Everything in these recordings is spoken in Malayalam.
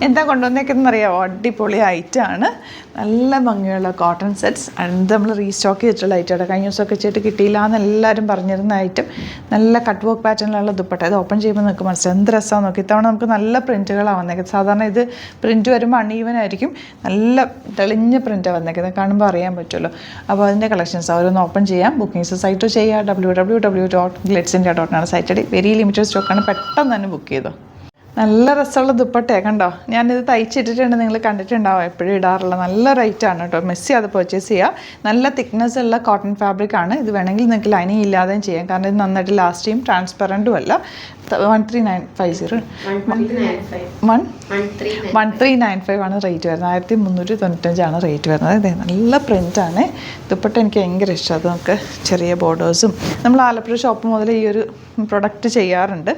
എന്താ കൊണ്ടുവന്നേക്കെന്ന് അറിയാമോ? അടിപൊളി ഐറ്റമാണ്, നല്ല ഭംഗിയുള്ള കോട്ടൺ സെറ്റ്സ്. അത് നമ്മൾ റീസ്റ്റോക്ക് ചെയ്തിട്ടുള്ള ഐറ്റമാണ്. കഴിഞ്ഞ ദിവസമൊക്കെ വെച്ചിട്ട് കിട്ടിയില്ല എന്ന് എല്ലാവരും പറഞ്ഞിരുന്ന ഐറ്റം. നല്ല കട്ട് വർക്ക് പാറ്റേണിലുള്ള ദുപ്പട്ട. ഇത് ഓപ്പൺ ചെയ്യുമ്പോൾ നിങ്ങൾക്ക് മനസ്സിലാവും എന്ത് രസമാണ് നോക്കി. ഇത്തവണ നമുക്ക് നല്ല പ്രിൻറ്റുകളാണ് വന്നേക്കുന്നത്. സാധാരണ ഇത് പ്രിൻറ്റ് വരുമ്പോൾ അൺഈവനായിരിക്കും, നല്ല തെളിഞ്ഞ പ്രിൻറ്റാണ് വന്നേക്കുന്നത്, കാണുമ്പോൾ അറിയാൻ പറ്റുമല്ലോ. അപ്പോൾ അതിൻ്റെ കളക്ഷൻസ് അവരൊന്ന് ഓപ്പൺ ചെയ്യാം. ബുക്കിംഗ്സ് സൈറ്റ് ചെയ്യുക, www.glitzindia.com site I D. Very limited സ്റ്റോക്കാണ്, പെട്ടെന്ന് തന്നെ ബുക്ക് ചെയ്തോ. നല്ല രസമുള്ള ദുപ്പട്ടയാണ് കണ്ടോ. ഞാനിത് തയ്ച്ചിട്ടിട്ടുണ്ട്, നിങ്ങൾ കണ്ടിട്ടുണ്ടാവും, എപ്പോഴും ഇടാറുള്ള. നല്ല റേറ്റാണ് കേട്ടോ, മെസ്സി അത് പർച്ചേസ് ചെയ്യുക. നല്ല തിക്നെസ് ഉള്ള കോട്ടൺ ഫാബ്രിക് ആണ് ഇത്. വേണമെങ്കിൽ നിങ്ങൾക്ക് ലൈനിങ് ഇല്ലാതെയും ചെയ്യാം, കാരണം ഇത് നന്നായിട്ട് ലാസ്റ്റ് ചെയ്യും, ട്രാൻസ്പെറൻറ്റും അല്ല. 13950 1395 ആണ് റേറ്റ് വരുന്നത്. 1395 റേറ്റ് വരുന്നത്. അതെ, നല്ല പ്രിൻ്റാണ്. ദുപ്പട്ട എനിക്ക് ഭയങ്കര ഇഷ്ടം. അത് നമുക്ക് ചെറിയ ബോർഡേഴ്സും, നമ്മൾ ആലപ്പുഴ ഷോപ്പ് മുതൽ ഈ ഒരു പ്രൊഡക്റ്റ് ചെയ്യാറുണ്ട്.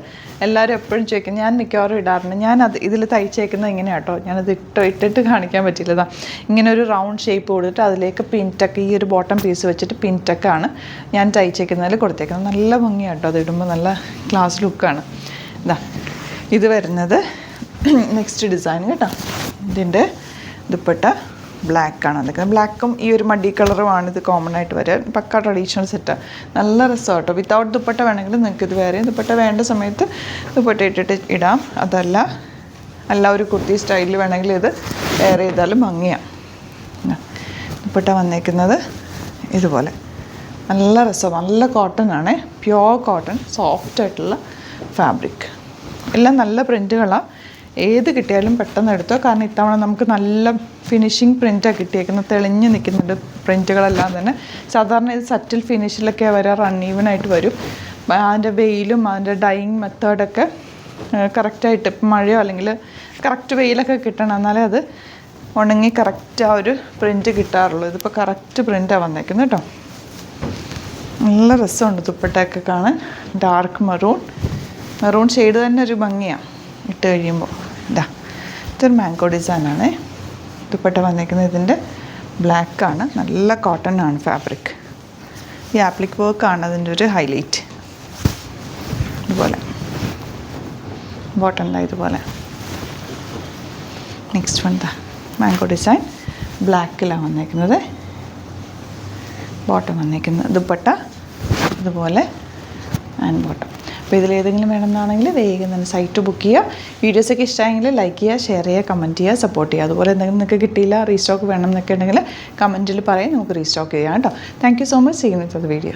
എല്ലാവരും എപ്പോഴും ചോദിക്കും, ഞാൻ മിക്കവാറും ഇടാറുണ്ട്. ഞാനത് ഇതിൽ തയ്ച്ചേക്കുന്നത് ഇങ്ങനെയാണ് കേട്ടോ. ഞാനത് ഇട്ടിട്ട് കാണിക്കാൻ പറ്റില്ലതാ. ഇങ്ങനെ ഒരു റൗണ്ട് ഷേപ്പ് കൊടുത്തിട്ട് അതിലേക്ക് പിൻറ്റക്ക്, ഈ ഒരു ബോട്ടം പീസ് വെച്ചിട്ട് പിൻറ്റക്കാണ് ഞാൻ തയ്ച്ചേക്കുന്നതിൽ കൊടുത്തേക്കുന്നത്. നല്ല ഭംഗിയാണ് കേട്ടോ, അത് ഇടുമ്പോൾ നല്ല ക്ലാസ് ലുക്കാണ്. ഇതാ ഇത് വരുന്നത് നെക്സ്റ്റ് ഡിസൈൻ കേട്ടോ. ഇതിൻ്റെ ദുപ്പട്ട ബ്ലാക്കാണ് അതൊക്കെ. ബ്ലാക്കും ഈ ഒരു മഡി കളറുമാണ് ഇത് കോമൺ ആയിട്ട് വരിക. പക്ക ട്രഡീഷണൽ സെറ്റാണ്, നല്ല രസമാണ് കേട്ടോ. വിത്തൗട്ട് ദുപ്പട്ട വേണമെങ്കിൽ നിങ്ങൾക്ക് ഇത് വേറെ ദുപ്പട്ട വേണ്ട സമയത്ത് ദുപ്പട്ട ഇട്ടിട്ട് ഇടാം. അല്ല ഒരു കുർത്തി സ്റ്റൈലിൽ വേണമെങ്കിൽ ഇത് വേറെ ചെയ്താലും ഭംഗിയാണ്. ദുപ്പട്ട വന്നേക്കുന്നത് ഇതുപോലെ നല്ല രസം, നല്ല കോട്ടൺ ആണ്, പ്യുവർ കോട്ടൺ, സോഫ്റ്റ് ആയിട്ടുള്ള ഫാബ്രിക്. എല്ലാം നല്ല പ്രിൻറ്റുകളാണ്. ഏത് കിട്ടിയാലും പെട്ടെന്ന് എടുത്തോ, കാരണം ഇത്തവണ നമുക്ക് നല്ല ഫിനിഷിങ് പ്രിൻറ്റാണ് കിട്ടിയേക്കുന്നത്. തെളിഞ്ഞ് നിൽക്കുന്നുണ്ട് പ്രിൻറ്റുകളെല്ലാം തന്നെ. സാധാരണ ഇത് സറ്റിൽ ഫിനിഷിലൊക്കെ വരാറ്, അൺഈവനായിട്ട് വരും. അതിൻ്റെ വെയിലും അതിൻ്റെ ഡൈയിങ് മെത്തേഡൊക്കെ കറക്റ്റായിട്ട്, ഇപ്പം മഴയോ അല്ലെങ്കിൽ കറക്റ്റ് വെയിലൊക്കെ കിട്ടണം, എന്നാലേ അത് ഉണങ്ങി കറക്റ്റ് ആ ഒരു പ്രിൻറ്റ് കിട്ടാറുള്ളൂ. ഇതിപ്പോൾ കറക്റ്റ് പ്രിൻറ്റാണ് വന്നേക്കുന്നത് കേട്ടോ. നല്ല രസമുണ്ട് ദുപ്പട്ടയൊക്കെ കാണാൻ. ഡാർക്ക് മെറൂൺ ഷെയ്ഡ് തന്നെ ഒരു ഭംഗിയാണ് ഇട്ട് കഴിയുമ്പോൾ. ഇതൊരു മാംഗോ ഡിസൈനാണ്. ദുപ്പട്ട വന്നേക്കുന്നത് ഇതിൻ്റെ ബ്ലാക്കാണ്, നല്ല കോട്ടൺ ആണ് ഫാബ്രിക്. ഈ ആപ്ലിക് വർക്കാണ് അതിൻ്റെ ഒരു ഹൈലൈറ്റ്. ഇതുപോലെ ബോട്ടം ഇതുപോലെ. നെക്സ്റ്റ് വൺ മാംഗോ ഡിസൈൻ ബ്ലാക്കിലാണ് വന്നേക്കുന്നത്. ബോട്ടം വന്നേക്കുന്നത് ദുപ്പട്ട ഇതുപോലെ ആൻഡ് ബോട്ടം. അപ്പോൾ ഇതിലേതെങ്കിലും വേണമെന്നാണെങ്കിൽ വേഗം തന്നെ സൈറ്റ് ബുക്ക് ചെയ്യുക. വീഡിയോസൊക്കെ ഇഷ്ടമായെങ്കിൽ ലൈക്ക് ചെയ്യുക, ഷെയർ ചെയ്യുക, കമൻറ്റ് ചെയ്യുക, സപ്പോർട്ട് ചെയ്യുക. അതുപോലെ എന്തെങ്കിലും നിങ്ങൾക്ക് കിട്ടിയില്ല, റീസ്റ്റോക്ക് വേണം എന്നൊക്കെ ഉണ്ടെങ്കിൽ കമൻറ്റിൽ പറയാം, നമുക്ക് റീസ്റ്റോക്ക് ചെയ്യാം കേട്ടോ. Thank you so much. See you in the video.